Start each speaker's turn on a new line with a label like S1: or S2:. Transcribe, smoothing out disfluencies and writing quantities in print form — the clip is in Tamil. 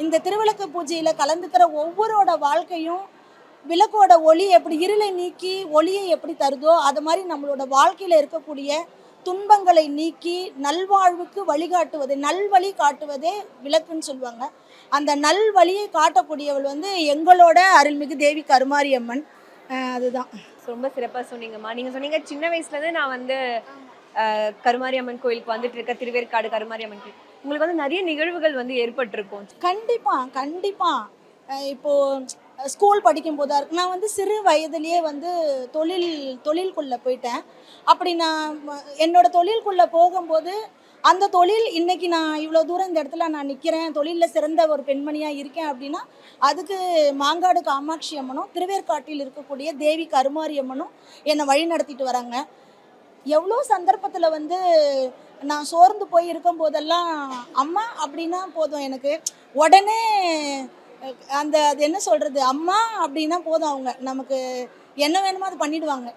S1: இந்த திருவிளக்கு பூஜையில் கலந்துக்கிற ஒவ்வொருவரோட வாழ்க்கையும் விளக்கோட ஒளி எப்படி இருளை நீக்கி ஒளியை எப்படி தருதோ அது மாதிரி நம்மளோட வாழ்க்கையில் இருக்கக்கூடிய துன்பங்களை நீக்கி நல்வாழ்வுக்கு வழிகாட்டுவது நல்வழி காட்டுவதே விளக்குன்னு சொல்லுவாங்க. அந்த நல்வழியை காட்டக்கூடியவள் வந்து எங்களோட அருள்மிகு தேவி கருமாரியம்மன். அதுதான்.
S2: ரொம்ப சிறப்பாக சொன்னீங்கம்மா. நீங்கள் சொன்னீங்க சின்ன வயசுலேருந்து நான் வந்து கருமாரியம்மன் கோயிலுக்கு வந்துட்டு இருக்க, திருவேற்காடு கருமாரியம்மன் கோயில். உங்களுக்கு வந்து நிறைய நிகழ்வுகள் வந்து ஏற்பட்டிருக்கும்.
S1: கண்டிப்பாக இப்போது ஸ்கூல் படிக்கும் போதா இருக்கு, நான் வந்து சிறு வயதுலேயே வந்து தொழிலுக்குள்ளே போயிட்டேன். அப்படி நான் என்னோட தொழிலுக்குள்ளே போகும்போது அந்த தொழில் இன்னைக்கு நான் இவ்வளோ தூரம் இந்த இடத்துல நான் நிற்கிறேன், தொழிலில் சிறந்த ஒரு பெண்மணியாக இருக்கேன் அப்படின்னா அதுக்கு மாங்காடு காமாட்சி அம்மனும் திருவேற்காட்டில் இருக்கக்கூடிய தேவி கருமாரி அம்மனும் என்னை வழி நடத்திட்டு வராங்க. எவ்வளோ சந்தர்ப்பத்தில் வந்து நான் சோர்ந்து போய் இருக்கும் போதெல்லாம் அம்மா அப்படின்னா போதும், எனக்கு உடனே அது என்ன சொல்கிறது, அம்மா அப்படின்னா போதும், அவங்க நமக்கு என்ன வேணுமோ அது பண்ணிடுவாங்க.